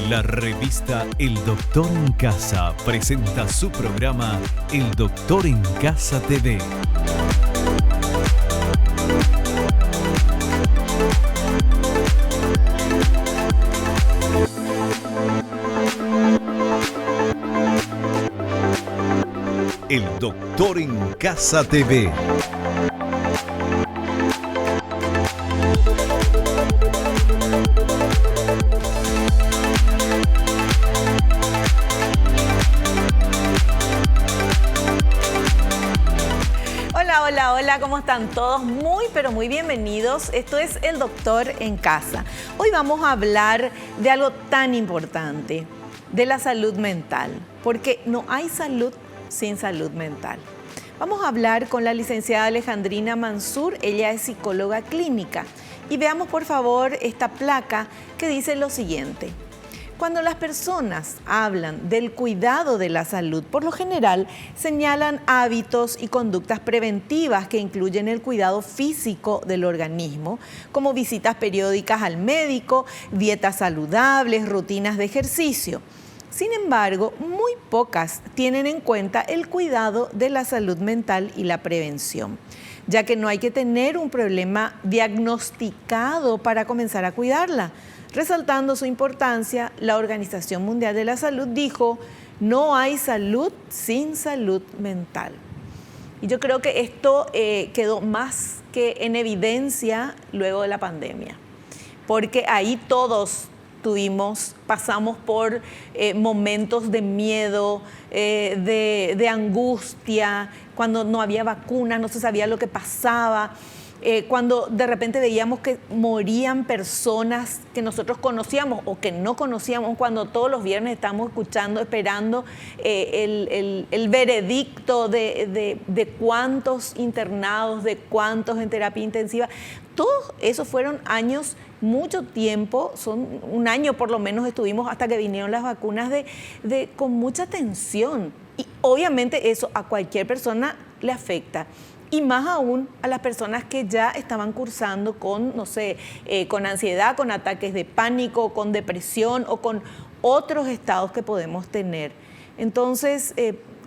La revista El Doctor en Casa presenta su programa El Doctor en Casa TV. El Doctor en Casa TV. Hola, ¿cómo están todos? Muy, pero muy bienvenidos. Esto es El Doctor en Casa. Hoy vamos a hablar de algo tan importante, de la salud mental, porque no hay salud sin salud mental. Vamos a hablar con la licenciada Alejandrina Mansur, ella es psicóloga clínica. Y veamos por favor esta placa que dice lo siguiente. Cuando las personas hablan del cuidado de la salud, por lo general señalan hábitos y conductas preventivas que incluyen el cuidado físico del organismo, como visitas periódicas al médico, dietas saludables, rutinas de ejercicio. Sin embargo, muy pocas tienen en cuenta el cuidado de la salud mental y la prevención, ya que no hay que tener un problema diagnosticado para comenzar a cuidarla. Resaltando su importancia, la Organización Mundial de la Salud dijo, no hay salud sin salud mental. Y yo creo que esto quedó más que en evidencia luego de la pandemia, porque ahí todos pasamos por momentos de miedo, de angustia, cuando no había vacunas, no se sabía lo que pasaba. Cuando de repente veíamos que morían personas que nosotros conocíamos o que no conocíamos, cuando todos los viernes estamos escuchando, esperando el veredicto de cuántos internados, de cuántos en terapia intensiva. Todos esos fueron años, mucho tiempo, son un año por lo menos estuvimos hasta que vinieron las vacunas con mucha tensión. Y obviamente eso a cualquier persona le afecta. Y más aún a las personas que ya estaban cursando con, no sé, con ansiedad, con ataques de pánico, con depresión o con otros estados que podemos tener. Entonces,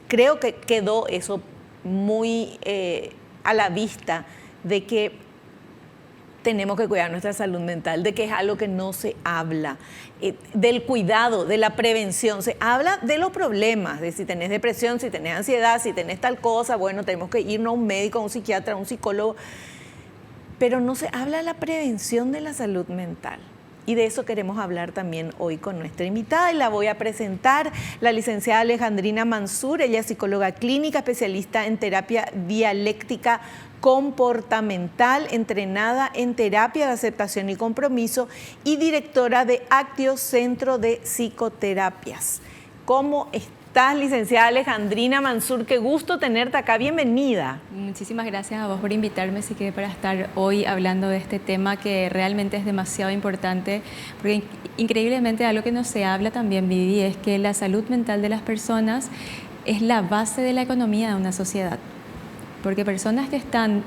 creo que quedó eso muy a la vista de que tenemos que cuidar nuestra salud mental, de que es algo que no se habla, del cuidado, de la prevención. Se habla de los problemas, de si tenés depresión, si tenés ansiedad, si tenés tal cosa, bueno, tenemos que irnos a un médico, a un psiquiatra, a un psicólogo, pero no se habla de la prevención de la salud mental. Y de eso queremos hablar también hoy con nuestra invitada y la voy a presentar, la licenciada Alejandrina Mansur. Ella es psicóloga clínica, especialista en terapia dialéctica comportamental, entrenada en terapia de aceptación y compromiso y directora de Actio Centro de Psicoterapias. ¿Cómo estás, licenciada Alejandrina Mansur? Qué gusto tenerte acá, bienvenida. Muchísimas gracias a vos por invitarme, así que para estar hoy hablando de este tema que realmente es demasiado importante, porque increíblemente algo que no se habla también, Vivi, es que la salud mental de las personas es la base de la economía de una sociedad. Porque personas que están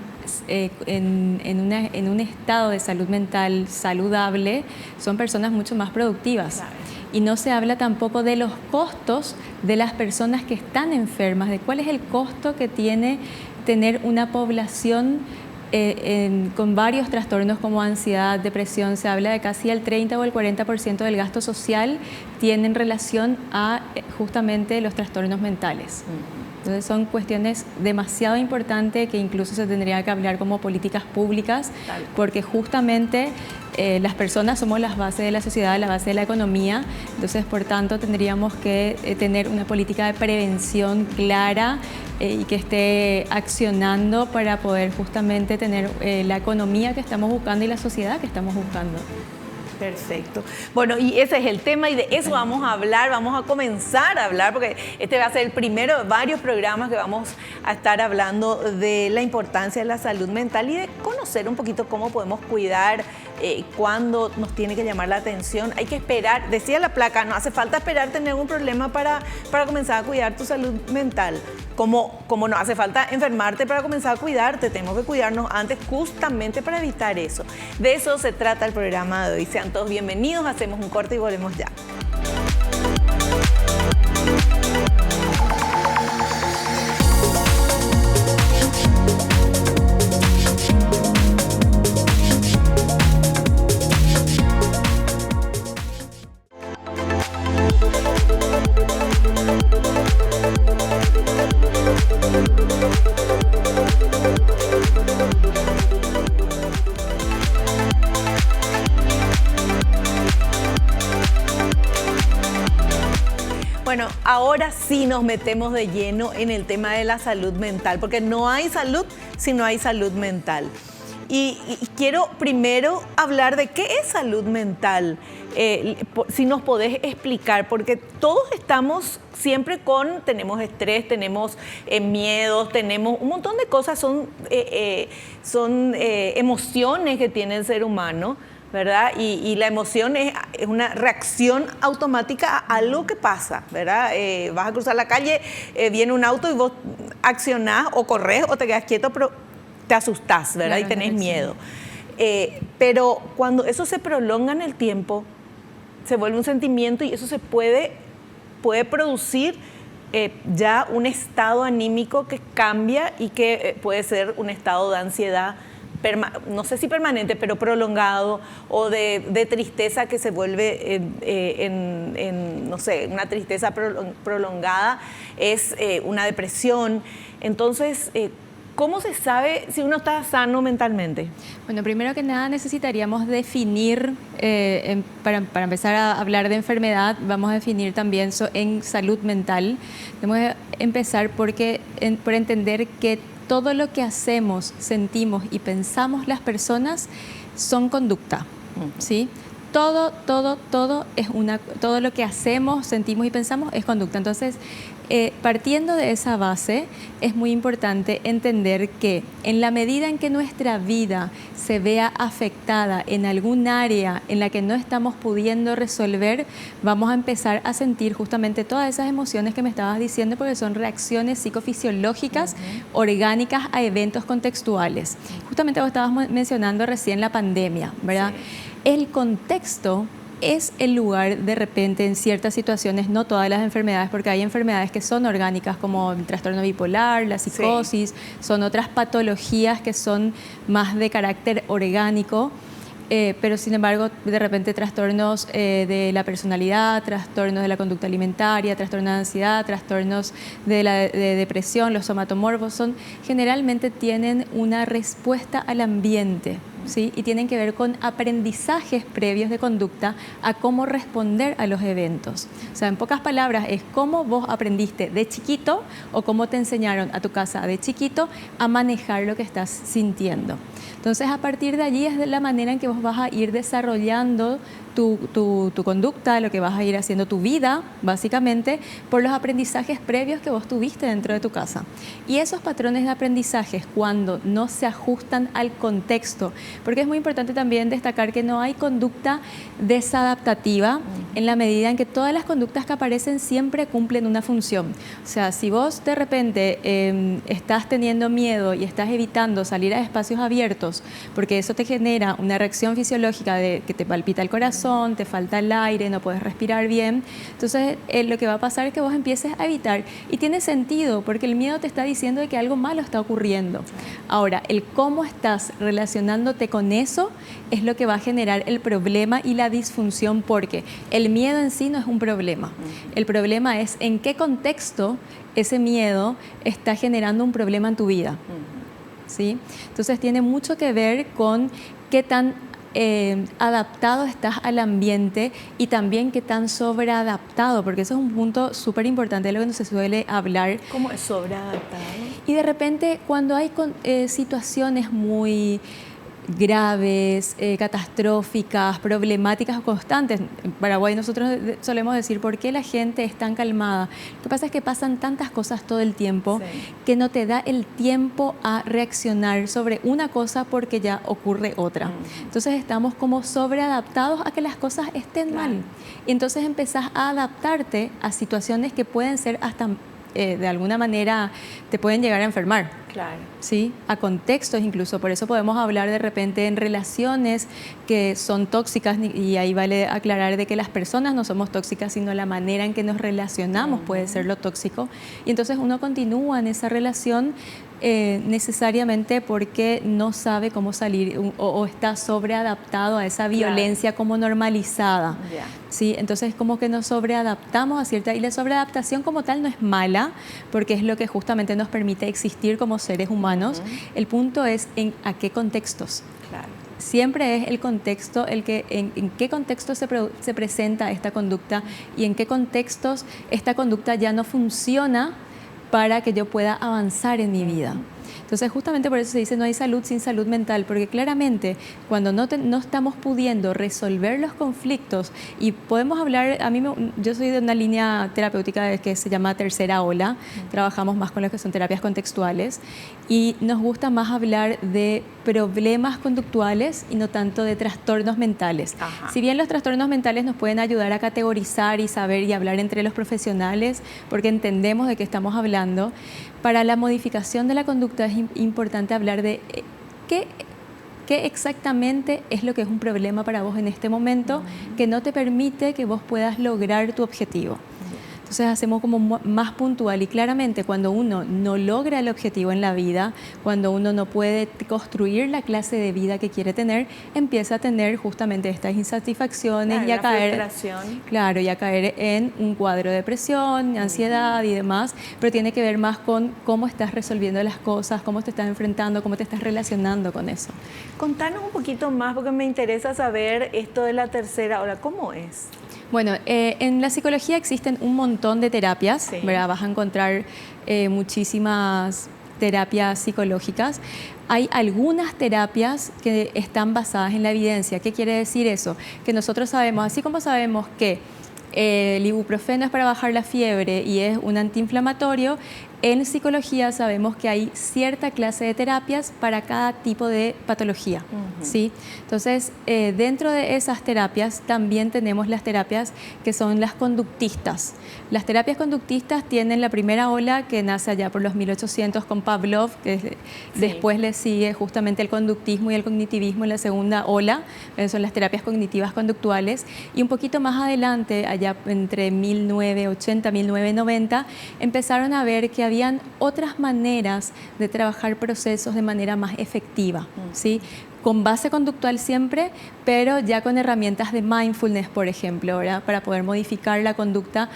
en un estado de salud mental saludable son personas mucho más productivas. Claro. Y no se habla tampoco de los costos de las personas que están enfermas, de cuál es el costo que tiene tener una población con varios trastornos como ansiedad, depresión. Se habla de casi el 30 o el 40% del gasto social tienen relación a justamente los trastornos mentales. Entonces son cuestiones demasiado importantes que incluso se tendría que hablar como políticas públicas, porque justamente las personas somos las bases de la sociedad, la base de la economía. Entonces, por tanto, tendríamos que tener una política de prevención clara y que esté accionando para poder justamente tener la economía que estamos buscando y la sociedad que estamos buscando. Perfecto. Bueno, y ese es el tema y de eso vamos a hablar, vamos a comenzar a hablar porque este va a ser el primero de varios programas que vamos a estar hablando de la importancia de la salud mental y de conocer un poquito cómo podemos cuidar cuando nos tiene que llamar la atención. Hay que esperar, decía la placa, no hace falta esperar tener un problema para comenzar a cuidar tu salud mental. Como no hace falta enfermarte para comenzar a cuidarte, tenemos que cuidarnos antes justamente para evitar eso. De eso se trata el programa de hoy. Sean todos bienvenidos, hacemos un corte y volvemos ya. Bueno, ahora sí nos metemos de lleno en el tema de la salud mental, porque no hay salud si no hay salud mental. Y quiero primero hablar de qué es salud mental, si nos podés explicar, porque todos estamos siempre tenemos estrés, tenemos miedos, tenemos un montón de cosas, son emociones que tiene el ser humano, ¿verdad? Y la emoción es una reacción automática a algo que pasa, ¿verdad? Vas a cruzar la calle, viene un auto y vos accionás o corres o te quedas quieto, pero te asustás, ¿verdad? Claro, y tenés miedo. Pero cuando eso se prolonga en el tiempo, se vuelve un sentimiento y eso se puede producir ya un estado anímico que cambia y que puede ser un estado de ansiedad, no sé si permanente, pero prolongado, o de tristeza que se vuelve no sé, una tristeza prolongada, es una depresión. Entonces, ¿cómo se sabe si uno está sano mentalmente? Bueno, primero que nada necesitaríamos definir, para empezar a hablar de enfermedad, vamos a definir también en salud mental. Tenemos que empezar por entender que todo lo que hacemos, sentimos y pensamos las personas son conducta, ¿sí? Todo lo que hacemos, sentimos y pensamos es conducta. Entonces, partiendo de esa base, es muy importante entender que en la medida en que nuestra vida se vea afectada en algún área en la que no estamos pudiendo resolver, vamos a empezar a sentir justamente todas esas emociones que me estabas diciendo, porque son reacciones psicofisiológicas orgánicas a eventos contextuales. Justamente vos estabas mencionando recién la pandemia, ¿verdad? Sí. El contexto es el lugar, de repente, en ciertas situaciones, no todas las enfermedades, porque hay enfermedades que son orgánicas, como el trastorno bipolar, la psicosis, sí. Son otras patologías que son más de carácter orgánico, pero sin embargo, de repente, trastornos de la personalidad, trastornos de la conducta alimentaria, trastornos de ansiedad, trastornos de depresión, los somatomorfos, generalmente tienen una respuesta al ambiente, ¿sí? Y tienen que ver con aprendizajes previos de conducta a cómo responder a los eventos. O sea, en pocas palabras, es cómo vos aprendiste de chiquito o cómo te enseñaron a tu casa de chiquito a manejar lo que estás sintiendo. Entonces, a partir de allí es de la manera en que vos vas a ir desarrollando tu conducta, lo que vas a ir haciendo tu vida, básicamente, por los aprendizajes previos que vos tuviste dentro de tu casa. Y esos patrones de aprendizajes, cuando no se ajustan al contexto, porque es muy importante también destacar que no hay conducta desadaptativa en la medida en que todas las conductas que aparecen siempre cumplen una función. O sea, si vos de repente estás teniendo miedo y estás evitando salir a espacios abiertos, porque eso te genera una reacción fisiológica de que te palpita el corazón, te falta el aire, no puedes respirar bien, entonces lo que va a pasar es que vos empieces a evitar, y tiene sentido porque el miedo te está diciendo de que algo malo está ocurriendo. Ahora, el cómo estás relacionándote con eso es lo que va a generar el problema y la disfunción, porque el miedo en sí no es un problema. El problema es en qué contexto ese miedo está generando un problema en tu vida, ¿sí? Entonces tiene mucho que ver con qué tan adaptado estás al ambiente y también qué tan sobreadaptado, porque eso es un punto súper importante de lo que no se suele hablar. ¿Cómo es sobreadaptado? Y de repente, cuando hay situaciones muy graves, catastróficas, problemáticas constantes. En Paraguay nosotros solemos decir, ¿por qué la gente es tan calmada? Lo que pasa es que pasan tantas cosas todo el tiempo, sí, que no te da el tiempo a reaccionar sobre una cosa porque ya ocurre otra. Entonces estamos como sobreadaptados a que las cosas estén mal. Y entonces empezás a adaptarte a situaciones que pueden ser hasta de alguna manera te pueden llegar a enfermar. Claro. ¿Sí? A contextos incluso, por eso podemos hablar de repente en relaciones que son tóxicas y ahí vale aclarar de que las personas no somos tóxicas, sino la manera en que nos relacionamos puede ser lo tóxico. Y entonces uno continúa en esa relación necesariamente porque no sabe cómo salir o está sobreadaptado a esa violencia como normalizada. Yeah. ¿Sí? Entonces como que nos sobreadaptamos a cierta... Y la sobreadaptación como tal no es mala, porque es lo que justamente nos permite existir como seres humanos. El punto es a qué contextos. Claro. Siempre es el contexto, en qué contexto se presenta esta conducta y en qué contextos esta conducta ya no funciona para que yo pueda avanzar en mi vida. Entonces, justamente por eso se dice no hay salud sin salud mental, porque claramente cuando no estamos pudiendo resolver los conflictos, y podemos hablar, yo soy de una línea terapéutica que se llama tercera ola, trabajamos más con lo que son terapias contextuales, y nos gusta más hablar de problemas conductuales y no tanto de trastornos mentales. Ajá. Si bien los trastornos mentales nos pueden ayudar a categorizar y saber y hablar entre los profesionales, porque entendemos de qué estamos hablando, para la modificación de la conducta es importante hablar de qué exactamente es lo que es un problema para vos en este momento que no te permite que vos puedas lograr tu objetivo. Entonces hacemos como más puntual y claramente cuando uno no logra el objetivo en la vida, cuando uno no puede construir la clase de vida que quiere tener, empieza a tener justamente estas insatisfacciones, Claro, y a la caer, frustración. claro, y a caer en un cuadro de depresión, ansiedad y demás, pero tiene que ver más con cómo estás resolviendo las cosas, cómo te estás enfrentando, cómo te estás relacionando con eso. Contanos un poquito más porque me interesa saber esto de la tercera ola. ¿Cómo es? Bueno, en la psicología existen un montón de terapias, Sí. ¿verdad? Vas a encontrar muchísimas terapias psicológicas. Hay algunas terapias que están basadas en la evidencia. ¿Qué quiere decir eso? Que nosotros sabemos, así como sabemos que el ibuprofeno es para bajar la fiebre y es un antiinflamatorio, en psicología sabemos que hay cierta clase de terapias para cada tipo de patología, ¿sí? Entonces, dentro de esas terapias también tenemos las terapias que son las conductistas. Las terapias conductistas tienen la primera ola que nace allá por los 1800 con Pavlov, que después le sigue justamente el conductismo y el cognitivismo en la segunda ola, son las terapias cognitivas conductuales, y un poquito más adelante, allá entre 1980 y 1990, empezaron a ver que habían otras maneras de trabajar procesos de manera más efectiva, ¿sí? Con base conductual siempre, pero ya con herramientas de mindfulness, por ejemplo, ¿verdad? Para poder modificar la conducta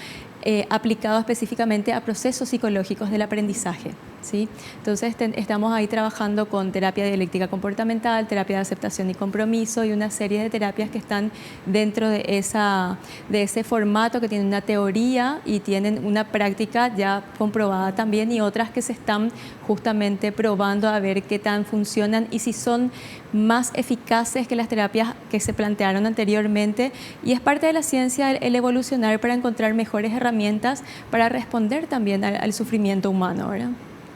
aplicado específicamente a procesos psicológicos del aprendizaje, ¿sí? Entonces estamos ahí trabajando con terapia dialéctica comportamental, terapia de aceptación y compromiso y una serie de terapias que están dentro de ese formato, que tienen una teoría y tienen una práctica ya comprobada también, y otras que se están justamente probando a ver qué tan funcionan y si son más eficaces que las terapias que se plantearon anteriormente. Y es parte de la ciencia el evolucionar para encontrar mejores herramientas para responder también al sufrimiento humano, ¿verdad?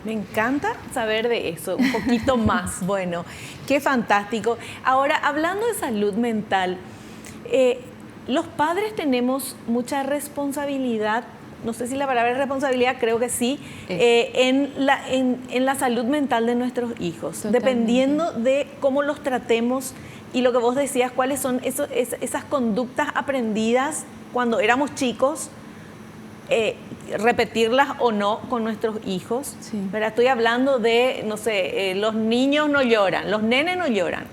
Me encanta saber de eso, un poquito más. Bueno, qué fantástico. Ahora, hablando de salud mental, los padres tenemos mucha responsabilidad, no sé si la palabra es responsabilidad, creo que sí, en la salud mental de nuestros hijos. Totalmente. Dependiendo de cómo los tratemos y lo que vos decías, cuáles son esas conductas aprendidas cuando éramos chicos, repetirlas o no con nuestros hijos. Sí. Pero estoy hablando de, no sé, los niños no lloran, los nenes no lloran.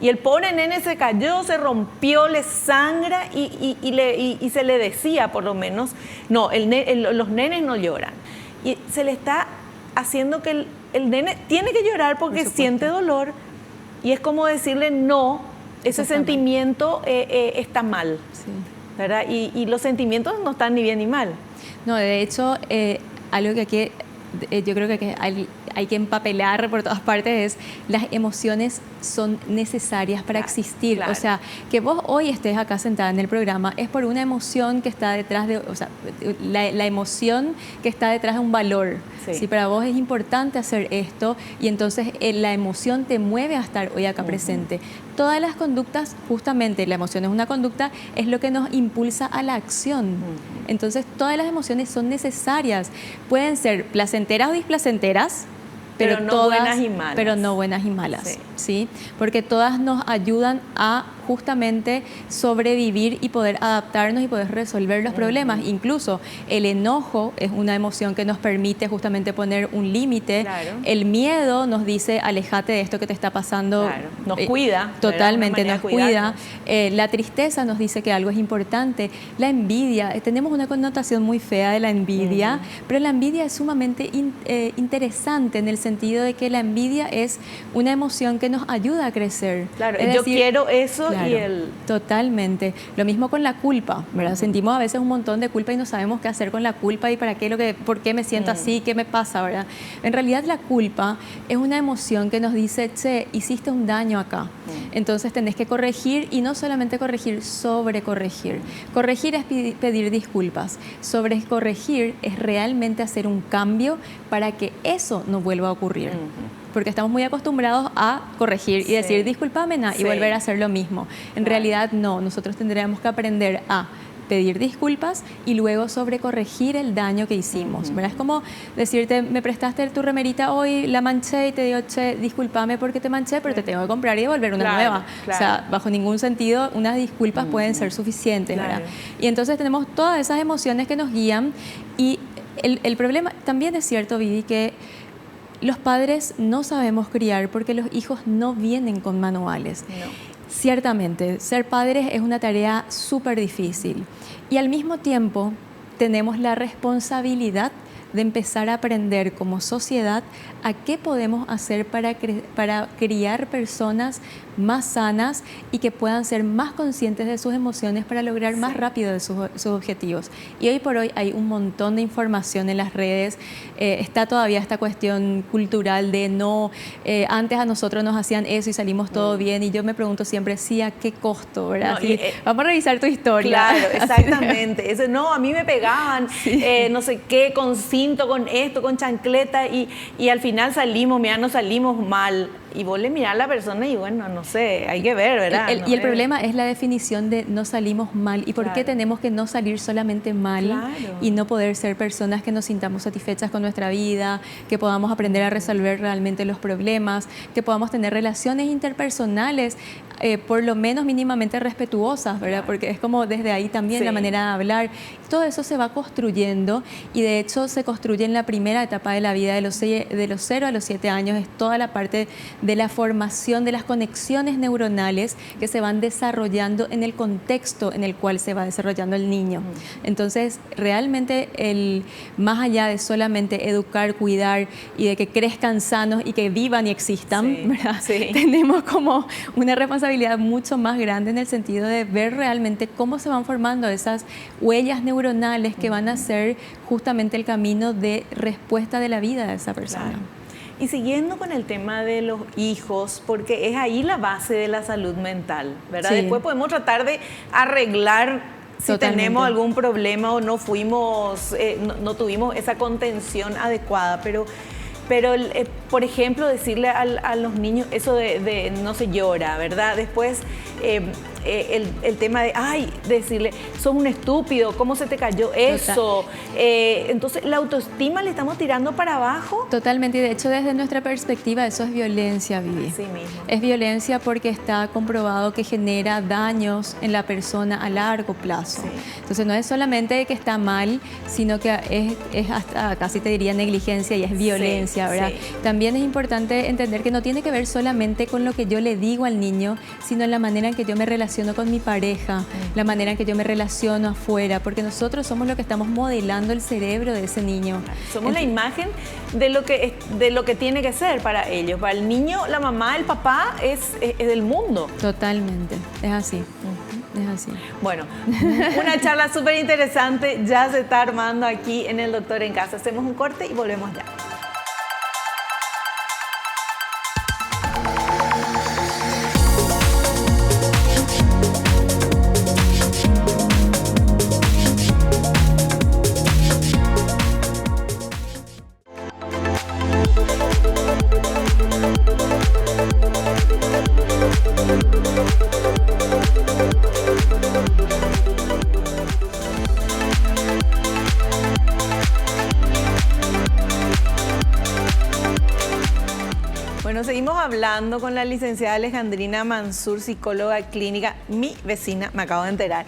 Y el pobre nene se cayó, se rompió, le sangra y se le decía, por lo menos, no, los nenes no lloran. Y se le está haciendo que el nene tiene que llorar porque siente dolor, y es como decirle no, ese sentimiento está mal, Sí. ¿verdad? Y los sentimientos no están ni bien ni mal. No, de hecho, algo que yo creo que hay que empapelar por todas partes es las emociones son necesarias para existir. Claro. O sea, que vos hoy estés acá sentada en el programa es por una emoción que está detrás de, o sea, la emoción que está detrás de un valor. Sí. Si para vos es importante hacer esto y entonces la emoción te mueve a estar hoy acá presente. Todas las conductas, justamente la emoción es una conducta, es lo que nos impulsa a la acción. Entonces todas las emociones son necesarias. Pueden ser placenteras o displacenteras, Pero no buenas y malas. Pero no buenas y malas, Sí. ¿sí? Porque todas nos ayudan a justamente sobrevivir y poder adaptarnos y poder resolver los problemas. Incluso el enojo es una emoción que nos permite justamente poner un límite. Claro. El miedo nos dice, aléjate de esto que te está pasando. Claro. Nos cuida. Totalmente, ¿verdad? nos Una manera cuida. de cuidarnos. La tristeza nos dice que algo es importante. La envidia, tenemos una connotación muy fea de la envidia, pero la envidia es sumamente interesante en el sentido de que la envidia es una emoción que nos ayuda a crecer. Claro, Es yo decir, quiero eso claro, y el... Totalmente. Lo mismo con la culpa, ¿verdad? Sentimos a veces un montón de culpa y no sabemos qué hacer con la culpa y para qué, por qué me siento así, qué me pasa, ¿verdad? En realidad la culpa es una emoción que nos dice, che, hiciste un daño acá. Entonces tenés que corregir y no solamente corregir, sobrecorregir. Corregir es pedir disculpas. Sobrecorregir es realmente hacer un cambio para que eso no vuelva a ocurrir. Porque estamos muy acostumbrados a corregir y decir, discúlpame, y volver a hacer lo mismo. En realidad no, nosotros tendríamos que aprender a pedir disculpas y luego sobrecorregir el daño que hicimos, ¿verdad? Es como decirte, me prestaste tu remerita hoy, la manché y te digo, che, discúlpame porque te manché, pero te tengo que comprar y devolver una nueva. Claro. O sea, bajo ningún sentido, unas disculpas pueden ser suficientes, ¿verdad? Claro. Y entonces tenemos todas esas emociones que nos guían y el problema, también es cierto, Vivi, que los padres no sabemos criar porque los hijos no vienen con manuales. No. Ciertamente, ser padres es una tarea súper difícil y al mismo tiempo tenemos la responsabilidad de empezar a aprender como sociedad a qué podemos hacer para criar personas más sanas y que puedan ser más conscientes de sus emociones para lograr más rápido de sus objetivos. Y hoy por hoy hay un montón de información en las redes. Está todavía esta cuestión cultural de no, antes a nosotros nos hacían eso y salimos todo bien, y yo me pregunto siempre, sí, ¿a qué costo? ¿Verdad? No, Sí, vamos a revisar tu historia. Claro, exactamente. Eso, no, a mí me pegaban, no sé qué, con cinto, con esto, con chancleta, y al final salimos, mira, no salimos mal. Y vos le mirás a la persona y bueno, no sé, hay que ver, ¿verdad? Y el problema es la definición de no salimos mal. ¿Y por qué tenemos que no salir solamente mal y no poder ser personas que nos sintamos satisfechas con nuestra vida, que podamos aprender a resolver realmente los problemas, que podamos tener relaciones interpersonales por lo menos mínimamente respetuosas, ¿verdad? Porque es como desde ahí también la manera de hablar. Todo eso se va construyendo y de hecho se construye en la primera etapa de la vida, de los 0 a los 7 años, es toda la parte de la formación de las conexiones neuronales que se van desarrollando en el contexto en el cual se va desarrollando el niño. Entonces, realmente, más allá de solamente educar, cuidar y de que crezcan sanos y que vivan y existan, ¿verdad? Tenemos como una responsabilidad mucho más grande en el sentido de ver realmente cómo se van formando esas huellas neuronales que van a ser justamente el camino de respuesta de la vida de esa persona. Claro. Y siguiendo con el tema de los hijos, porque es ahí la base de la salud mental, ¿verdad? Sí. Después podemos tratar de arreglar si tenemos algún problema o no fuimos, no tuvimos esa contención adecuada, pero por ejemplo, decirle a los niños eso de no se llora, ¿verdad? Después el tema de, decirle, sos un estúpido, ¿cómo se te cayó eso? Entonces, la autoestima le estamos tirando para abajo. Totalmente, y de hecho desde nuestra perspectiva eso es violencia, Vivi. Así mismo. Es violencia porque está comprobado que genera daños en la persona a largo plazo. Entonces no es solamente que está mal, sino que es hasta casi te diría negligencia y es violencia, ¿verdad? También es importante entender que no tiene que ver solamente con lo que yo le digo al niño, sino en la manera en que yo me relaciono con mi pareja, la manera en que yo me relaciono afuera, porque nosotros somos lo que estamos modelando el cerebro de ese niño. Somos la imagen de lo que tiene que ser para ellos. Para el niño, la mamá, el papá es del mundo. Totalmente, es así. Es así. Bueno, una charla súper interesante ya se está armando aquí en El Doctor en Casa. Hacemos un corte y volvemos ya. Bueno, seguimos hablando con la licenciada Alejandrina Mansur, psicóloga clínica, mi vecina, me acabo de enterar,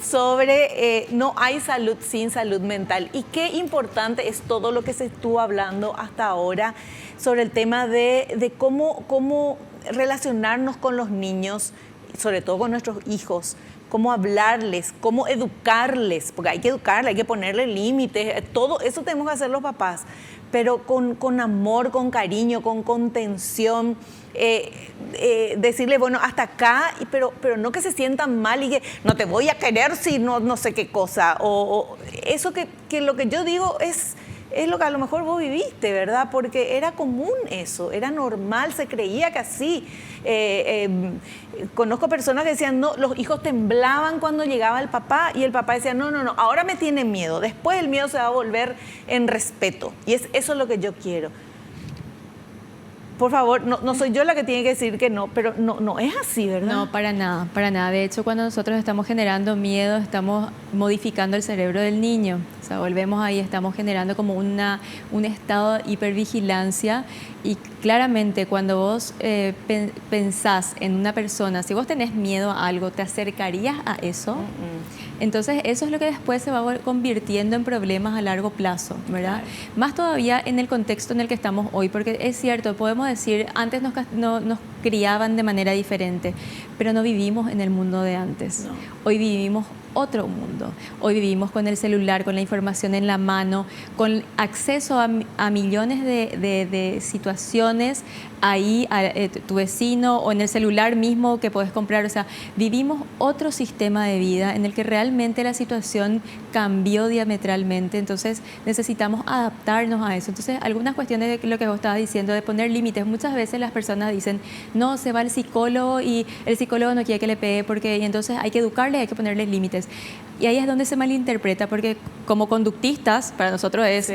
sobre no hay salud sin salud mental. Y qué importante es todo lo que se estuvo hablando hasta ahora sobre el tema de cómo relacionarnos con los niños, sobre todo con nuestros hijos, cómo hablarles, cómo educarles, porque hay que educarles, hay que ponerle límites, todo eso tenemos que hacer los papás, pero con amor, con cariño, con contención, decirle, bueno, hasta acá, pero no que se sientan mal y que no te voy a querer si no sé qué cosa, o eso que lo que yo digo es lo que a lo mejor vos viviste, ¿verdad? Porque era común eso, era normal, se creía que así. Conozco personas que decían, no, los hijos temblaban cuando llegaba el papá y el papá decía, no, ahora me tienen miedo, después el miedo se va a volver en respeto. Y eso es lo que yo quiero. Por favor, no soy yo la que tiene que decir que no, pero no es así, ¿verdad? No, para nada, para nada. De hecho, cuando nosotros estamos generando miedo, estamos modificando el cerebro del niño. O sea, volvemos ahí, estamos generando como un estado de hipervigilancia. Y claramente cuando vos pensás en una persona, si vos tenés miedo a algo, ¿te acercarías a eso? Entonces eso es lo que después se va convirtiendo en problemas a largo plazo, ¿verdad? Claro. Más todavía en el contexto en el que estamos hoy, porque es cierto, podemos decir, antes nos criaban de manera diferente, pero no vivimos en el mundo de antes. No. Hoy vivimos otro mundo. Hoy vivimos con el celular, con la información en la mano, con acceso a millones de situaciones ahí, a tu vecino o en el celular mismo que puedes comprar. O sea, vivimos otro sistema de vida en el que realmente la situación cambió diametralmente. Entonces necesitamos adaptarnos a eso. Entonces algunas cuestiones de lo que vos estabas diciendo, de poner límites. Muchas veces las personas dicen, no, se va al psicólogo y el psicólogo no quiere que le pegue y entonces hay que educarle, hay que ponerle límites. Y ahí es donde se malinterpreta, porque como conductistas, para nosotros es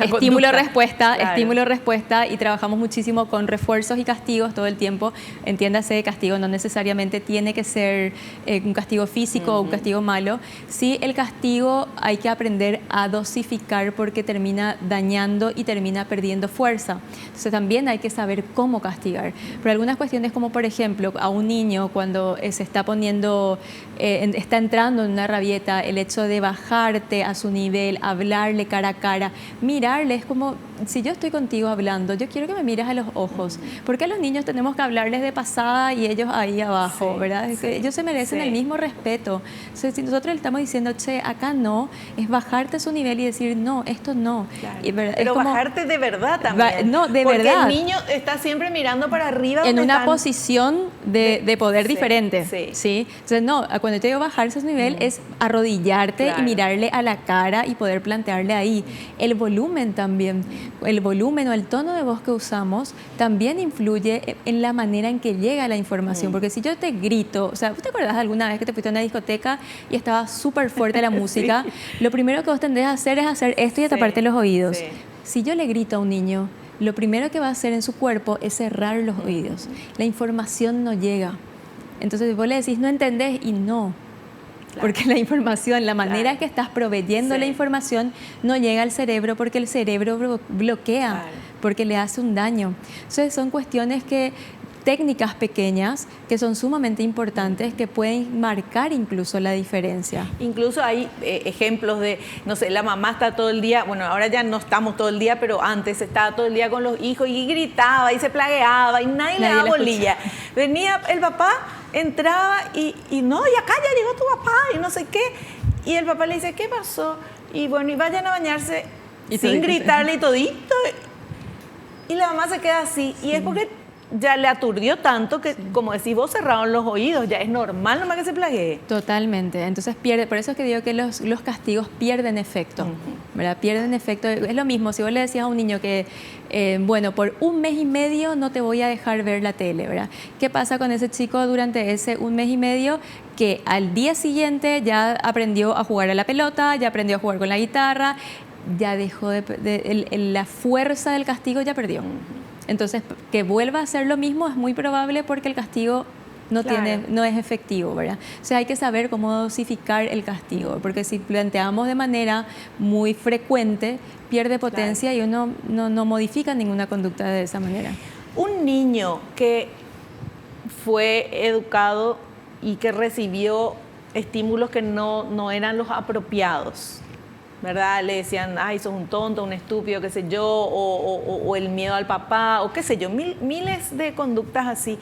estímulo-respuesta, claro. Estímulo-respuesta, y trabajamos muchísimo con refuerzos y castigos todo el tiempo. Entiéndase, castigo no necesariamente tiene que ser un castigo físico o un castigo malo. Sí, el castigo hay que aprender a dosificar porque termina dañando y termina perdiendo fuerza. Entonces también hay que saber cómo castigar. Pero algunas cuestiones como, por ejemplo, a un niño cuando se está poniendo, está entrando en una rabieta, el hecho de bajarte a su nivel, hablarle cara a cara, mirarle, es como, si yo estoy contigo hablando, yo quiero que me mires a los ojos, porque a los niños tenemos que hablarles de pasada y ellos ahí abajo, sí, ¿verdad? Sí, ellos se merecen el mismo respeto. Entonces, si nosotros le estamos diciendo, che, acá no, es bajarte a su nivel y decir, no, esto no. Claro. Y, pero como, bajarte de verdad también. No, de porque verdad. Porque el niño está siempre mirando para arriba. En una posición de poder diferente. Sí. ¿Sí? Entonces, no, cuando te digo bajarse a su nivel es arrodillarte, claro, y mirarle a la cara y poder plantearle ahí. El volumen también, el volumen o el tono de voz que usamos también influye en la manera en que llega la información, porque si yo te grito, o sea, ¿vos te acordás de alguna vez que te fuiste a una discoteca y estaba súper fuerte la música? Sí. Lo primero que vos tendés a hacer es hacer esto y a taparte los oídos. Sí. Si yo le grito a un niño, lo primero que va a hacer en su cuerpo es cerrar los oídos. La información no llega. Entonces vos le decís, no entendés, y no. Claro. Porque la información, la manera que estás proveyendo la información no llega al cerebro porque el cerebro bloquea, porque le hace un daño. Entonces son cuestiones técnicas pequeñas que son sumamente importantes, que pueden marcar incluso la diferencia. Incluso hay ejemplos de, no sé, la mamá está todo el día, bueno, ahora ya no estamos todo el día, pero antes estaba todo el día con los hijos y gritaba y se plagueaba y nadie le daba bolilla. Venía el papá, entraba y no, y acá ya llegó tu papá y no sé qué. Y el papá le dice, ¿qué pasó? Y bueno, y vayan a bañarse y sin gritarle y todito. Y la mamá se queda así. Y es porque ya le aturdió tanto que, como decís vos, cerraron los oídos. Ya es normal nomás que se plaguee. Totalmente. Entonces pierde. Por eso es que digo que los castigos pierden efecto. ¿Verdad? Pierden efecto. Es lo mismo si vos le decías a un niño que, bueno, por 1 mes y medio no te voy a dejar ver la tele, ¿verdad? ¿Qué pasa con ese chico durante ese 1 mes y medio? Que al día siguiente ya aprendió a jugar a la pelota, ya aprendió a jugar con la guitarra, ya dejó la fuerza del castigo ya perdió. Entonces, que vuelva a hacer lo mismo es muy probable porque el castigo no es efectivo, ¿verdad? O sea, hay que saber cómo dosificar el castigo, porque si planteamos de manera muy frecuente, pierde potencia y uno no modifica ninguna conducta de esa manera. Un niño que fue educado y que recibió estímulos que no eran los apropiados, ¿verdad? Le decían, ay, sos un tonto, un estúpido, qué sé yo, o el miedo al papá, o qué sé yo, miles de conductas así.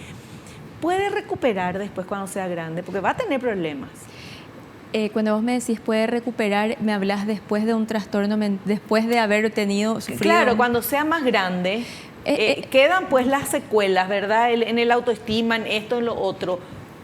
¿Puede recuperar después cuando sea grande? Porque va a tener problemas. Cuando vos me decís puede recuperar, me hablas después de un trastorno, después de haber sufrido... Claro, cuando sea más grande, quedan pues las secuelas, ¿verdad? En el autoestima, en esto, en lo otro.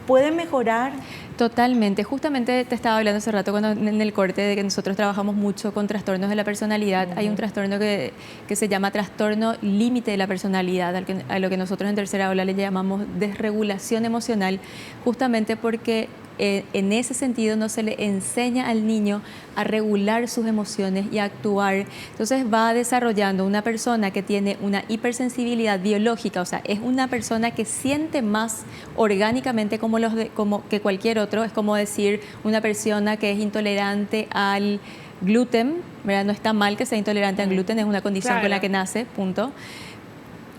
¿Puede mejorar? Totalmente. Justamente te estaba hablando hace rato en el corte de que nosotros trabajamos mucho con trastornos de la personalidad. Hay un trastorno que se llama trastorno límite de la personalidad, a lo que nosotros en tercera ola le llamamos desregulación emocional, justamente porque en ese sentido no se le enseña al niño a regular sus emociones y a actuar. Entonces va desarrollando una persona que tiene una hipersensibilidad biológica, o sea, es una persona que siente más orgánicamente como que cualquier otro. Es como decir una persona que es intolerante al gluten, ¿verdad? No está mal que sea intolerante al gluten, es una condición con la que nace, punto.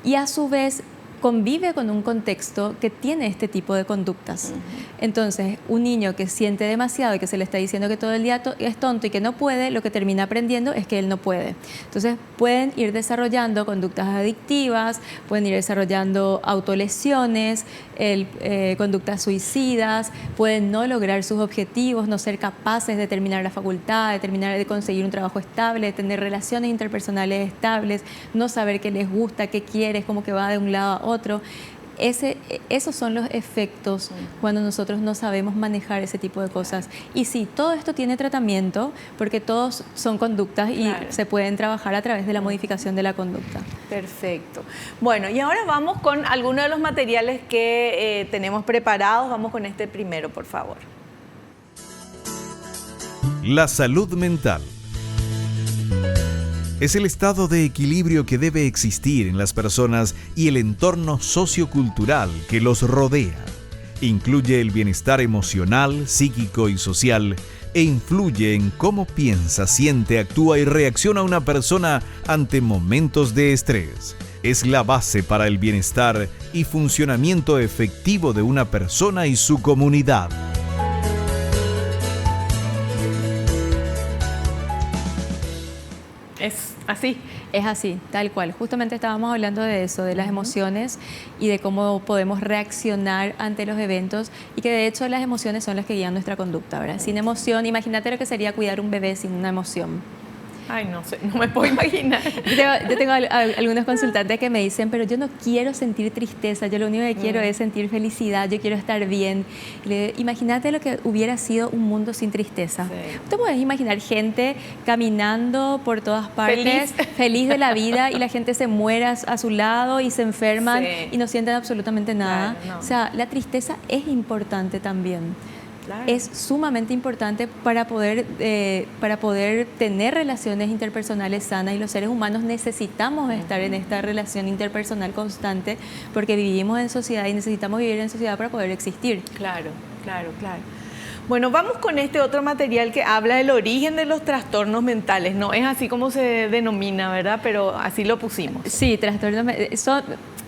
Y a su vez convive con un contexto que tiene este tipo de conductas. Entonces, un niño que siente demasiado y que se le está diciendo que todo el día es tonto y que no puede, lo que termina aprendiendo es que él no puede. Entonces, pueden ir desarrollando conductas adictivas, pueden ir desarrollando autolesiones, conductas suicidas, pueden no lograr sus objetivos, no ser capaces de terminar la facultad, de conseguir un trabajo estable, de tener relaciones interpersonales estables, no saber qué les gusta, qué quieres, como que va de un lado a otro. Esos son los efectos cuando nosotros no sabemos manejar ese tipo de cosas. Y sí, todo esto tiene tratamiento porque todos son conductas y se pueden trabajar a través de la modificación de la conducta. Perfecto. Bueno, y ahora vamos con algunos de los materiales que tenemos preparados. Vamos con este primero, por favor. La salud mental es el estado de equilibrio que debe existir en las personas y el entorno sociocultural que los rodea. Incluye el bienestar emocional, psíquico y social e influye en cómo piensa, siente, actúa y reacciona una persona ante momentos de estrés. Es la base para el bienestar y funcionamiento efectivo de una persona y su comunidad. Es así. Es así, tal cual. Justamente estábamos hablando de eso, de las emociones y de cómo podemos reaccionar ante los eventos y que de hecho las emociones son las que guían nuestra conducta, ¿verdad? Sin emoción, imagínate lo que sería cuidar un bebé sin una emoción. Ay, no sé, no me puedo imaginar. Yo tengo algunos consultantes que me dicen, pero yo no quiero sentir tristeza, yo lo único que quiero es sentir felicidad, yo quiero estar bien. Imagínate lo que hubiera sido un mundo sin tristeza. Sí. ¿Te puedes imaginar gente caminando por todas partes, feliz de la vida, y la gente se muere a su lado y se enferman y no sienten absolutamente nada? Claro, no. O sea, la tristeza es importante también. Claro. Es sumamente importante para poder tener relaciones interpersonales sanas, y los seres humanos necesitamos estar en esta relación interpersonal constante porque vivimos en sociedad y necesitamos vivir en sociedad para poder existir. Claro. Bueno, vamos con este otro material que habla del origen de los trastornos mentales. No es así como se denomina, ¿verdad? Pero así lo pusimos. Sí,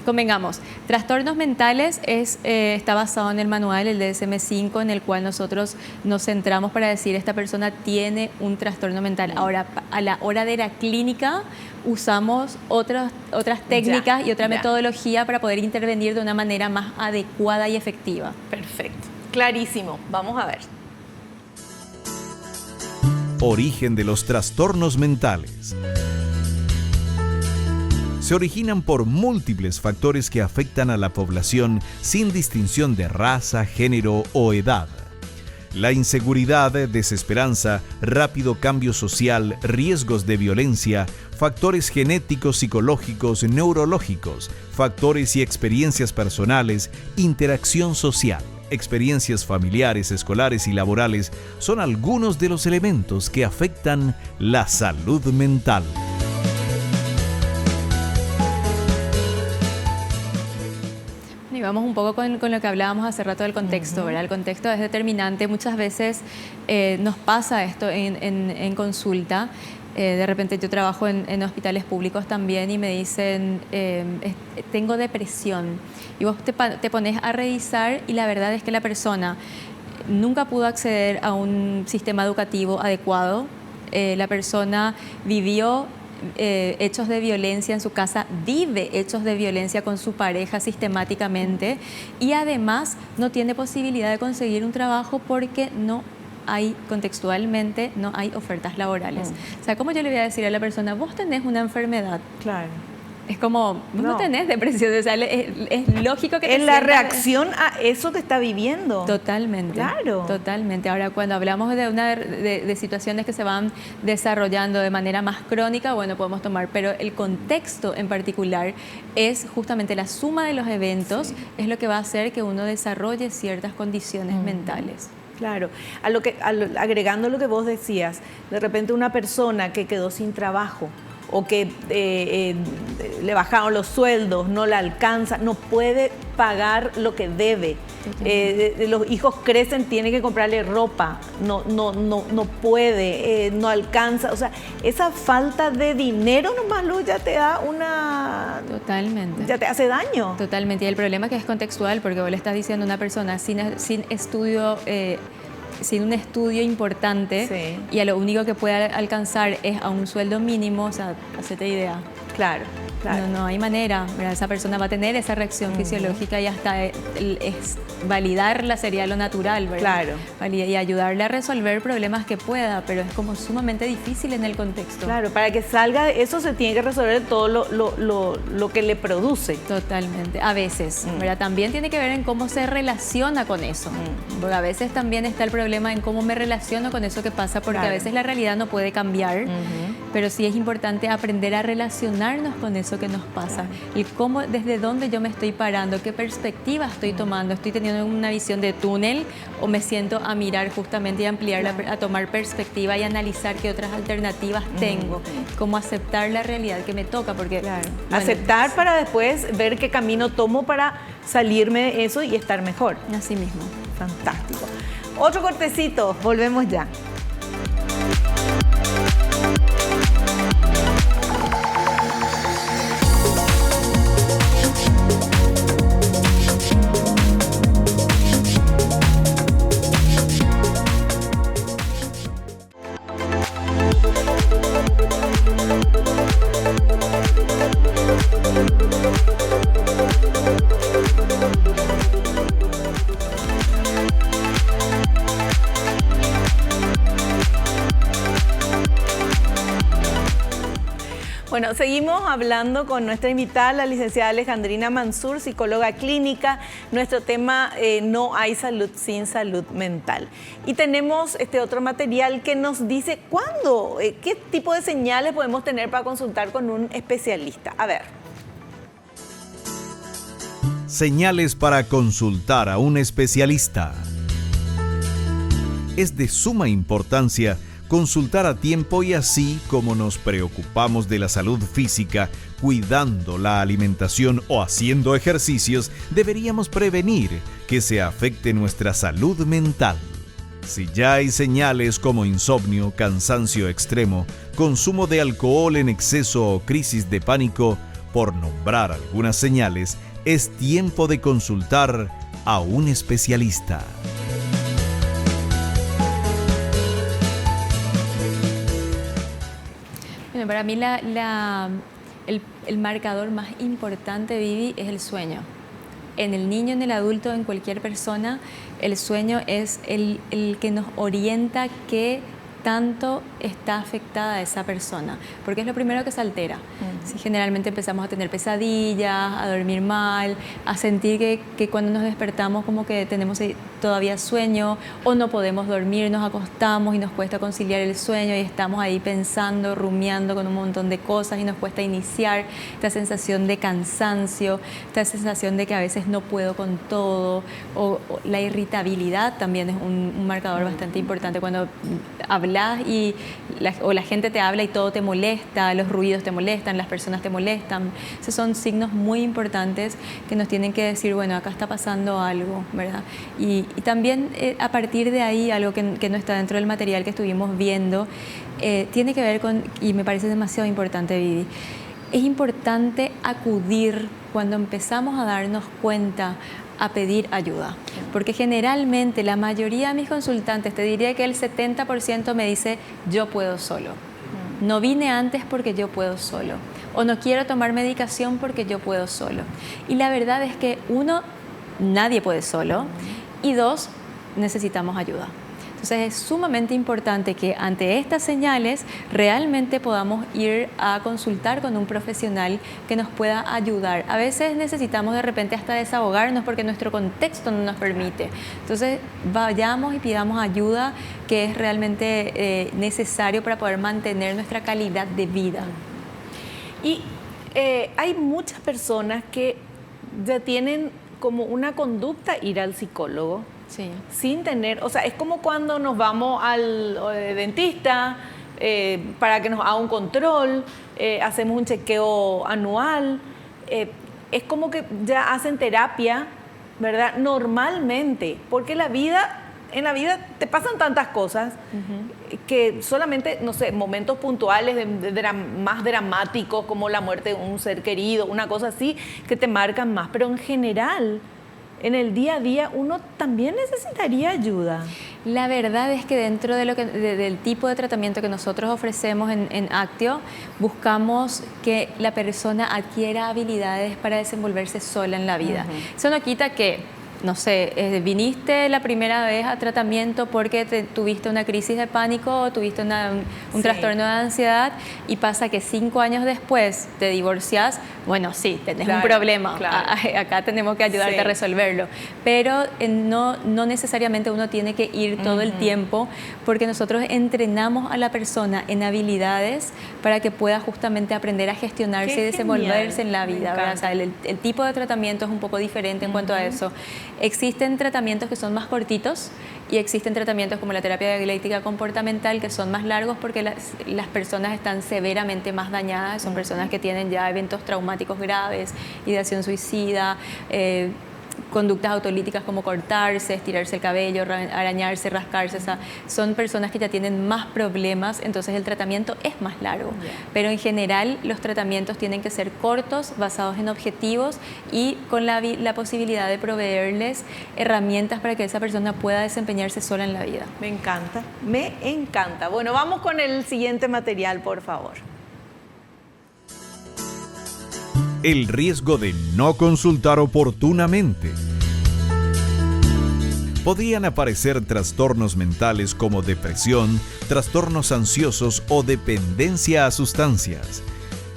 convengamos, trastornos mentales está basado en el manual, el DSM-5, en el cual nosotros nos centramos para decir esta persona tiene un trastorno mental. Ahora, a la hora de la clínica, usamos otras técnicas y otra metodología para poder intervenir de una manera más adecuada y efectiva. Perfecto, clarísimo. Vamos a ver. Origen de los trastornos mentales. Se originan por múltiples factores que afectan a la población sin distinción de raza, género o edad. La inseguridad, desesperanza, rápido cambio social, riesgos de violencia, factores genéticos, psicológicos, neurológicos, factores y experiencias personales, interacción social, experiencias familiares, escolares y laborales son algunos de los elementos que afectan la salud mental. vamos un poco con lo que hablábamos hace rato del contexto, ¿verdad? El contexto es determinante. Muchas veces nos pasa esto en consulta. De repente yo trabajo en hospitales públicos también y me dicen, tengo depresión. Y vos te pones a revisar y la verdad es que la persona nunca pudo acceder a un sistema educativo adecuado. La persona vivió hechos de violencia en su casa, vive hechos de violencia con su pareja sistemáticamente y además no tiene posibilidad de conseguir un trabajo porque contextualmente no hay ofertas laborales. O sea, ¿cómo yo le voy a decir a la persona, vos tenés una enfermedad? Claro. Es como, no tenés depresión, o sea, es lógico que es la reacción a eso que está viviendo. Totalmente. Claro. Totalmente. Ahora, cuando hablamos de situaciones que se van desarrollando de manera más crónica, bueno, podemos tomar, pero el contexto en particular es justamente la suma de los eventos, es lo que va a hacer que uno desarrolle ciertas condiciones mentales. Claro, agregando lo que vos decías, de repente una persona que quedó sin trabajo o que le bajaron los sueldos, no le alcanza, no puede pagar lo que debe. Los hijos crecen, tiene que comprarle ropa, no puede, no alcanza. O sea, esa falta de dinero nomás ya te da Totalmente. Ya te hace daño. Totalmente. Y el problema es que es contextual, porque vos le estás diciendo a una persona sin estudio, sin un estudio importante, sí, y a lo único que puede alcanzar es a un sueldo mínimo, o sea, hacete idea. Claro. Claro. No hay manera, ¿verdad? Esa persona va a tener esa reacción fisiológica y hasta validarla sería lo natural, ¿verdad? Claro. Y ayudarle a resolver problemas que pueda, pero es como sumamente difícil en el contexto. Claro, para que salga de eso se tiene que resolver todo lo que le produce. Totalmente, a veces, ¿verdad? También tiene que ver en cómo se relaciona con eso, porque a veces también está el problema en cómo me relaciono con eso que pasa, porque a veces la realidad no puede cambiar, pero sí es importante aprender a relacionarnos con eso que nos pasa, y cómo, desde dónde yo me estoy parando, qué perspectiva estoy tomando, estoy teniendo una visión de túnel o me siento a mirar justamente y ampliar, a tomar perspectiva y analizar qué otras alternativas tengo, cómo aceptar la realidad que me toca, porque bueno, aceptar para después ver qué camino tomo para salirme de eso y estar mejor. Así mismo. Fantástico. Otro cortecito, volvemos ya. Bueno, seguimos hablando con nuestra invitada, la licenciada Alejandrina Mansur, psicóloga clínica. Nuestro tema, no hay salud sin salud mental. Y tenemos este otro material que nos dice cuándo, qué tipo de señales podemos tener para consultar con un especialista. A ver. Señales para consultar a un especialista. Es de suma importancia consultar a tiempo, y así como nos preocupamos de la salud física, cuidando la alimentación o haciendo ejercicios, deberíamos prevenir que se afecte nuestra salud mental. Si ya hay señales como insomnio, cansancio extremo, consumo de alcohol en exceso o crisis de pánico, por nombrar algunas señales, es tiempo de consultar a un especialista. Bueno, para mí el marcador más importante, Vivi, es el sueño. En el niño, en el adulto, en cualquier persona, el sueño es el que nos orienta qué tanto está afectada esa persona, porque es lo primero que se altera. Sí, generalmente empezamos a tener pesadillas, a dormir mal, a sentir que cuando nos despertamos como que tenemos todavía sueño, o no podemos dormir, nos acostamos y nos cuesta conciliar el sueño y estamos ahí pensando, rumiando con un montón de cosas y nos cuesta iniciar, esta sensación de cansancio, esta sensación de que a veces no puedo con todo, o la irritabilidad también es un marcador bastante importante. Cuando hablamos hablas o la gente te habla y todo te molesta, los ruidos te molestan, las personas te molestan. Esos son signos muy importantes que nos tienen que decir, bueno, acá está pasando algo, ¿verdad? Y también a partir de ahí, algo que no está dentro del material que estuvimos viendo, tiene que ver con, y me parece demasiado importante, Vivi, es importante acudir cuando empezamos a darnos cuenta a pedir ayuda, porque generalmente la mayoría de mis consultantes, te diría que el 70% me dice yo puedo solo, no vine antes porque yo puedo solo, o no quiero tomar medicación porque yo puedo solo. Y la verdad es que uno, nadie puede solo, y dos, necesitamos ayuda. Entonces es sumamente importante que ante estas señales realmente podamos ir a consultar con un profesional que nos pueda ayudar. A veces necesitamos de repente hasta desahogarnos porque nuestro contexto no nos permite. Entonces vayamos y pidamos ayuda, que es realmente necesario para poder mantener nuestra calidad de vida. Y hay muchas personas que ya tienen como una conducta ir al psicólogo. Sí. Sin tener, o sea, es como cuando nos vamos al dentista para que nos haga un control, hacemos un chequeo anual, es como que ya hacen terapia, ¿verdad? Normalmente, porque en la vida te pasan tantas cosas que solamente, no sé, momentos puntuales más dramáticos como la muerte de un ser querido, una cosa así, que te marcan más, pero en general, en el día a día uno también necesitaría ayuda. La verdad es que dentro de del tipo de tratamiento que nosotros ofrecemos en Actio, buscamos que la persona adquiera habilidades para desenvolverse sola en la vida. Eso no quita que, no sé, viniste la primera vez a tratamiento porque tuviste una crisis de pánico o tuviste un trastorno de ansiedad y pasa que 5 años después te divorcias. Bueno, sí, tenés un problema. Acá tenemos que ayudarte a resolverlo. Pero no necesariamente uno tiene que ir todo el tiempo, porque nosotros entrenamos a la persona en habilidades para que pueda justamente aprender a gestionarse y desenvolverse en la vida, ¿verdad? O sea, el tipo de tratamiento es un poco diferente en cuanto a eso. Existen tratamientos que son más cortitos y existen tratamientos como la terapia dialéctica comportamental que son más largos porque las personas están severamente más dañadas, son personas que tienen ya eventos traumáticos graves, ideación suicida, conductas autolíticas como cortarse, estirarse el cabello, arañarse, rascarse. O sea, son personas que ya tienen más problemas, entonces el tratamiento es más largo. Pero en general los tratamientos tienen que ser cortos, basados en objetivos y con la posibilidad de proveerles herramientas para que esa persona pueda desempeñarse sola en la vida. Me encanta, me encanta. Bueno, vamos con el siguiente material, por favor. El riesgo de no consultar oportunamente. Podrían aparecer trastornos mentales como depresión, trastornos ansiosos o dependencia a sustancias.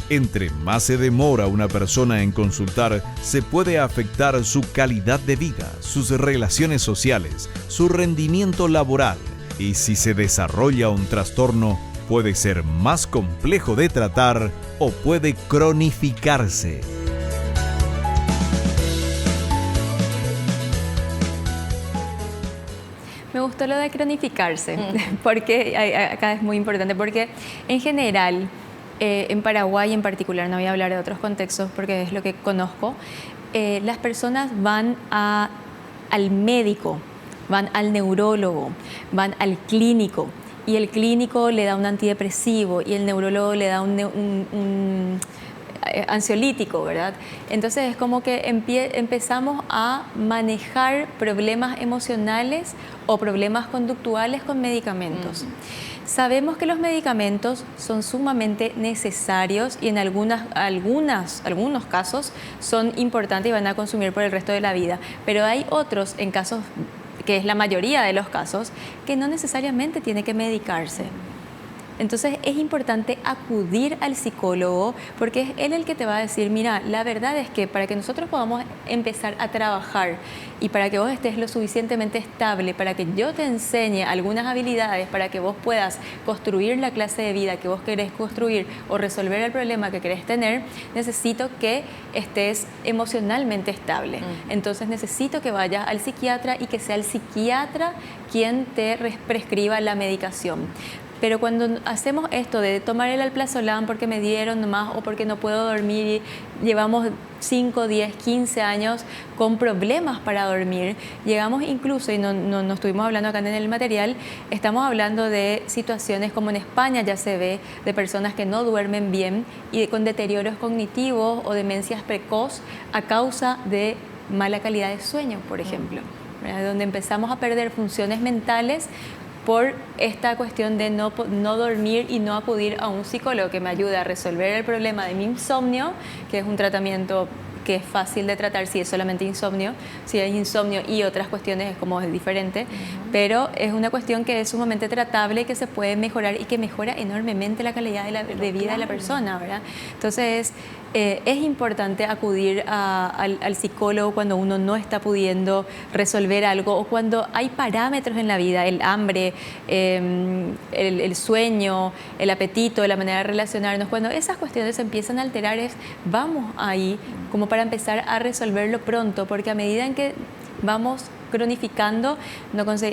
Entre más se demora una persona en consultar, se puede afectar su calidad de vida, sus relaciones sociales, su rendimiento laboral. Y si se desarrolla un trastorno, puede ser más complejo de tratar o puede cronificarse. Me gustó lo de cronificarse, porque acá es muy importante, porque en general, en Paraguay en particular, no voy a hablar de otros contextos porque es lo que conozco, las personas van al médico, van al neurólogo, van al clínico, y el clínico le da un antidepresivo y el neurólogo le da un ansiolítico, ¿verdad? Entonces es como que empezamos a manejar problemas emocionales o problemas conductuales con medicamentos. Sabemos que los medicamentos son sumamente necesarios y en algunos casos son importantes y van a consumir por el resto de la vida, pero hay otros, en casos que es la mayoría de los casos, que no necesariamente tiene que medicarse. Entonces es importante acudir al psicólogo porque es él el que te va a decir, mira, la verdad es que para que nosotros podamos empezar a trabajar y para que vos estés lo suficientemente estable, para que yo te enseñe algunas habilidades, para que vos puedas construir la clase de vida que vos querés construir o resolver el problema que querés tener, necesito que estés emocionalmente estable. Entonces necesito que vayas al psiquiatra y que sea el psiquiatra quien te prescriba la medicación. Pero cuando hacemos esto de tomar el alprazolam porque me dieron nomás o porque no puedo dormir, y llevamos 5, 10, 15 años con problemas para dormir, llegamos incluso, y no estuvimos hablando acá en el material, estamos hablando de situaciones como en España ya se ve, de personas que no duermen bien y con deterioros cognitivos o demencias precoz a causa de mala calidad de sueño, por ejemplo, ¿verdad? Donde empezamos a perder funciones mentales por esta cuestión de no dormir y no acudir a un psicólogo que me ayude a resolver el problema de mi insomnio, que es un tratamiento que es fácil de tratar si es solamente insomnio. Si es insomnio y otras cuestiones como es diferente, pero es una cuestión que es sumamente tratable, que se puede mejorar y que mejora enormemente la calidad de vida de la persona, ¿verdad? Entonces es importante acudir al psicólogo cuando uno no está pudiendo resolver algo o cuando hay parámetros en la vida, el hambre, el sueño, el apetito, la manera de relacionarnos. Cuando esas cuestiones se empiezan a alterar, vamos ahí como para empezar a resolverlo pronto, porque a medida en que vamos cronificando,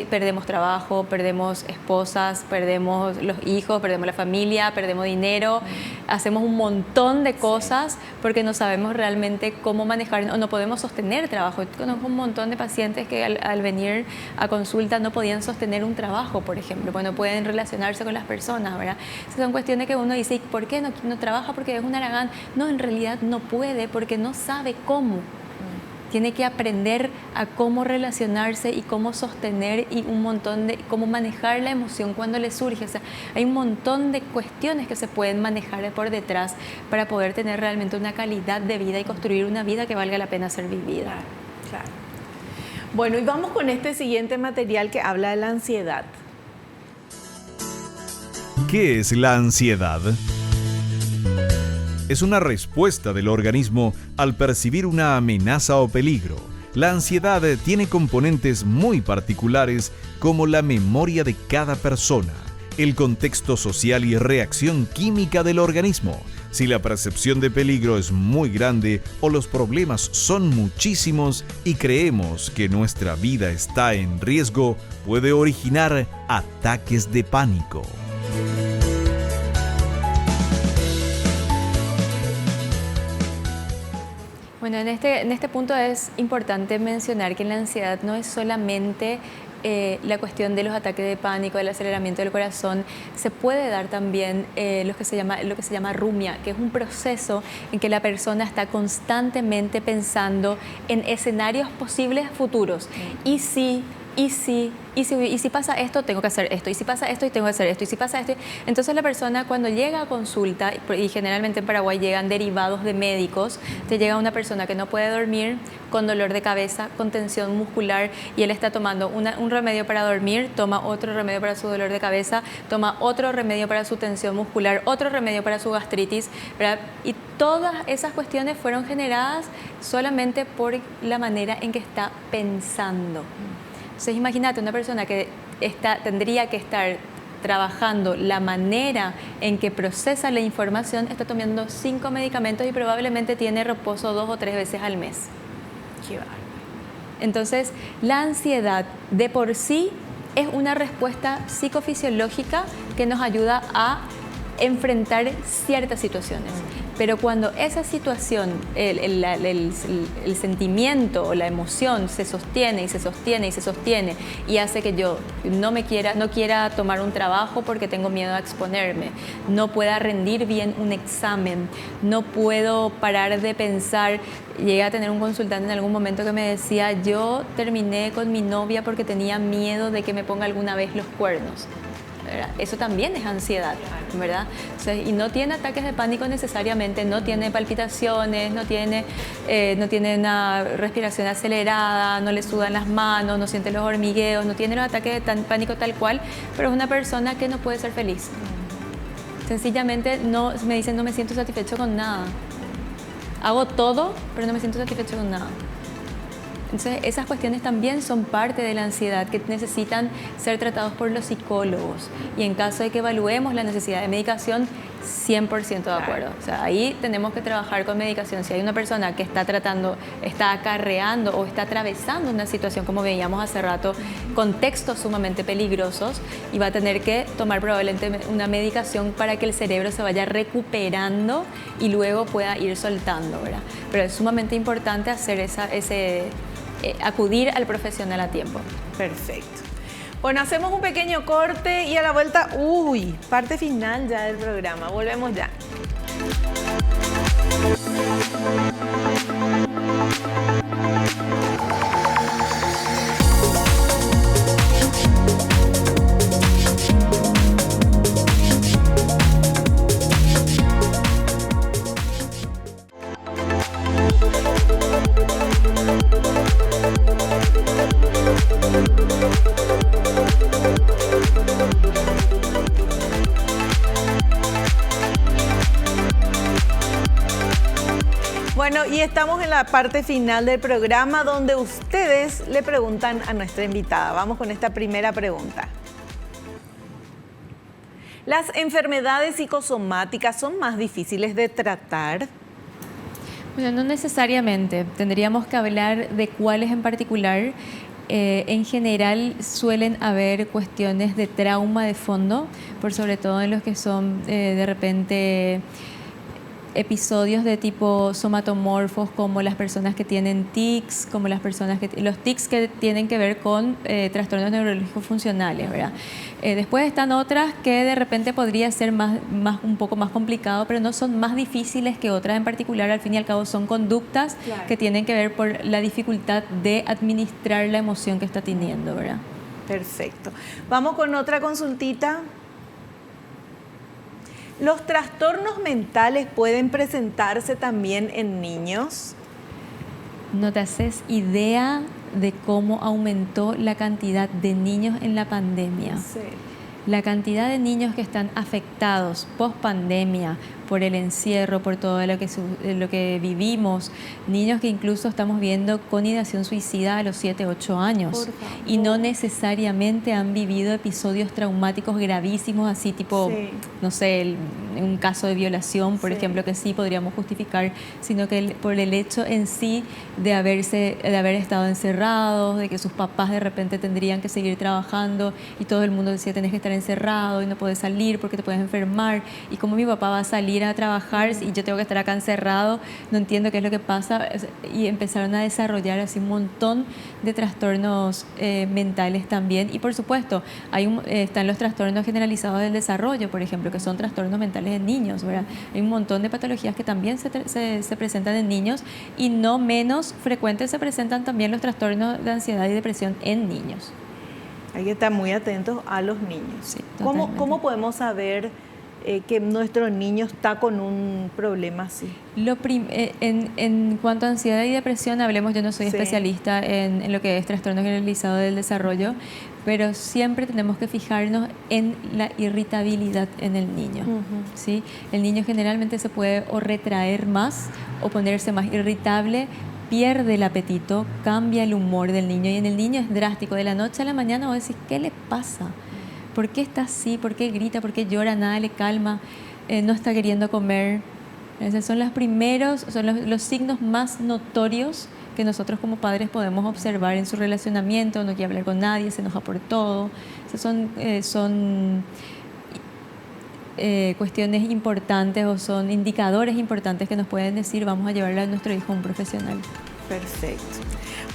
perdemos trabajo, perdemos esposas, perdemos los hijos, perdemos la familia, perdemos dinero, hacemos un montón de cosas porque no sabemos realmente cómo manejar o no podemos sostener trabajo. Conozco un montón de pacientes que al venir a consulta no podían sostener un trabajo, por ejemplo, porque no pueden relacionarse con las personas, ¿verdad? Esas son cuestiones que uno dice, ¿por qué no trabaja? Porque es un haragán. No, en realidad no puede porque no sabe cómo. Tiene que aprender a cómo relacionarse y cómo sostener y un montón de cómo manejar la emoción cuando le surge. O sea, hay un montón de cuestiones que se pueden manejar por detrás para poder tener realmente una calidad de vida y construir una vida que valga la pena ser vivida. Claro. Bueno, y vamos con este siguiente material que habla de la ansiedad. ¿Qué es la ansiedad? Es una respuesta del organismo al percibir una amenaza o peligro. La ansiedad tiene componentes muy particulares como la memoria de cada persona, el contexto social y reacción química del organismo. Si la percepción de peligro es muy grande o los problemas son muchísimos y creemos que nuestra vida está en riesgo, puede originar ataques de pánico. Bueno, en este punto es importante mencionar que la ansiedad no es solamente la cuestión de los ataques de pánico, del aceleramiento del corazón. Se puede dar también lo que se llama rumia, que es un proceso en que la persona está constantemente pensando en escenarios posibles futuros. Y si pasa esto, tengo que hacer esto. Y si pasa esto, tengo que hacer esto. Y si pasa esto. Entonces la persona cuando llega a consulta, y generalmente en Paraguay llegan derivados de médicos, te llega una persona que no puede dormir, con dolor de cabeza, con tensión muscular, y él está tomando un remedio para dormir, toma otro remedio para su dolor de cabeza, toma otro remedio para su tensión muscular, otro remedio para su gastritis, ¿verdad? Y todas esas cuestiones fueron generadas solamente por la manera en que está pensando. Entonces imagínate una persona que tendría que estar trabajando la manera en que procesa la información, está tomando 5 medicamentos y probablemente tiene reposo 2 o 3 veces al mes. Qué bárbaro. Entonces la ansiedad de por sí es una respuesta psicofisiológica que nos ayuda a enfrentar ciertas situaciones. Pero cuando esa situación, el sentimiento o la emoción se sostiene y se sostiene y se sostiene y hace que yo no quiera tomar un trabajo porque tengo miedo a exponerme, no pueda rendir bien un examen, no puedo parar de pensar. Llegué a tener un consultante en algún momento que me decía, yo terminé con mi novia porque tenía miedo de que me ponga alguna vez los cuernos. ¿Verdad? Eso también es ansiedad, ¿verdad? O sea, y no tiene ataques de pánico necesariamente, no tiene palpitaciones, no tiene una respiración acelerada, no le sudan las manos, no siente los hormigueos, no tiene los ataques de pánico tal cual, pero es una persona que no puede ser feliz. Sencillamente me dicen, no me siento satisfecho con nada. Hago todo, pero no me siento satisfecho con nada. Entonces, esas cuestiones también son parte de la ansiedad que necesitan ser tratados por los psicólogos. Y en caso de que evaluemos la necesidad de medicación, 100% de acuerdo. O sea, ahí tenemos que trabajar con medicación. Si hay una persona que está tratando, está acarreando o está atravesando una situación, como veíamos hace rato, contextos sumamente peligrosos, y va a tener que tomar probablemente una medicación para que el cerebro se vaya recuperando y luego pueda ir soltando, ¿verdad? Pero es sumamente importante hacer acudir al profesional a tiempo. Perfecto. Bueno, hacemos un pequeño corte y a la vuelta, parte final ya del programa. Volvemos ya. Bueno, y estamos en la parte final del programa donde ustedes le preguntan a nuestra invitada. Vamos con esta primera pregunta. ¿Las enfermedades psicosomáticas son más difíciles de tratar? Bueno, no necesariamente. Tendríamos que hablar de cuáles en particular. En general suelen haber cuestiones de trauma de fondo, por sobre todo en los que son de repente episodios de tipo somatomorfos, como las personas que tienen tics, como los tics que tienen que ver con trastornos neurológicos funcionales, ¿verdad? Después están otras que de repente podría ser un poco más complicado, pero no son más difíciles que otras en particular. Al fin y al cabo son conductas que tienen que ver por la dificultad de administrar la emoción que está teniendo, ¿verdad? Perfecto. Vamos con otra consultita. ¿Los trastornos mentales pueden presentarse también en niños? No te haces idea de cómo aumentó la cantidad de niños en la pandemia. Sí. La cantidad de niños que están afectados post pandemia por el encierro, por todo lo que vivimos, niños que incluso estamos viendo con ideación suicida a los 7, 8 años y no necesariamente han vivido episodios traumáticos gravísimos, así tipo, no sé, un caso de violación, por ejemplo, que sí podríamos justificar, sino que por el hecho en sí de haber estado encerrados, de que sus papás de repente tendrían que seguir trabajando y todo el mundo decía tenés que estar encerrado y no puedes salir porque te puedes enfermar, y como mi papá va a salir a trabajar y yo tengo que estar acá encerrado, no entiendo qué es lo que pasa, y empezaron a desarrollar así un montón de trastornos mentales también. Y por supuesto están los trastornos generalizados del desarrollo, por ejemplo, que son trastornos mentales en niños, ¿verdad? Hay un montón de patologías que también se presentan en niños, y no menos frecuentes se presentan también los trastornos de ansiedad y depresión en niños. Hay que estar muy atentos a los niños. Sí, ¿Cómo podemos saber que nuestro niño está con un problema así? En cuanto a ansiedad y depresión, hablemos, yo no soy especialista en lo que es trastorno generalizado del desarrollo, pero siempre tenemos que fijarnos en la irritabilidad en el niño. ¿Sí? El niño generalmente se puede o retraer más o ponerse más irritable, pierde el apetito, cambia el humor del niño, y en el niño es drástico. De la noche a la mañana vos decís, ¿qué le pasa? ¿Por qué está así? ¿Por qué grita? ¿Por qué llora? Nada le calma, no está queriendo comer. Esos son los signos más notorios que nosotros como padres podemos observar en su relacionamiento. No quiere hablar con nadie, se enoja por todo. Esos son cuestiones importantes, o son indicadores importantes que nos pueden decir vamos a llevarle a nuestro hijo a un profesional. Perfecto.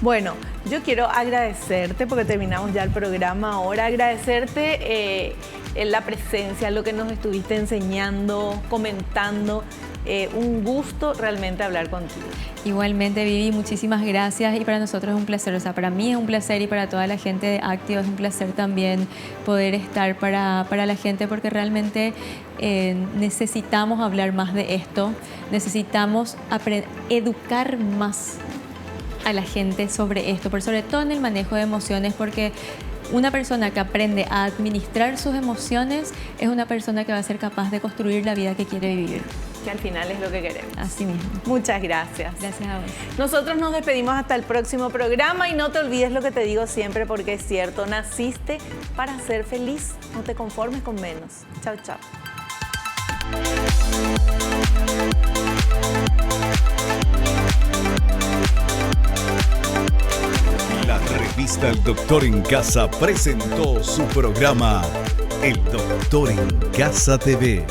Bueno, yo quiero agradecerte porque terminamos ya el programa ahora, agradecerte la presencia, lo que nos estuviste enseñando, comentando. Un gusto realmente hablar contigo. Igualmente, Vivi, muchísimas gracias, y para nosotros es un placer, o sea, para mí es un placer, y para toda la gente de Actio es un placer también poder estar para la gente, porque realmente necesitamos hablar más de esto, necesitamos educar más a la gente sobre esto, pero sobre todo en el manejo de emociones, porque Una persona que aprende a administrar sus emociones es una persona que va a ser capaz de construir la vida que quiere vivir. Que al final es lo que queremos. Así mismo. Muchas gracias. Gracias a vos. Nosotros nos despedimos hasta el próximo programa y no te olvides lo que te digo siempre porque es cierto, naciste para ser feliz, no te conformes con menos. Chao, chao. La revista El Doctor en Casa presentó su programa El Doctor en Casa TV.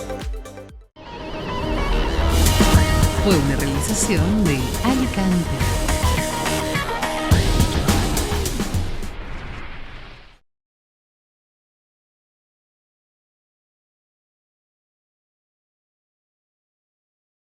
Fue una realización de Alicante.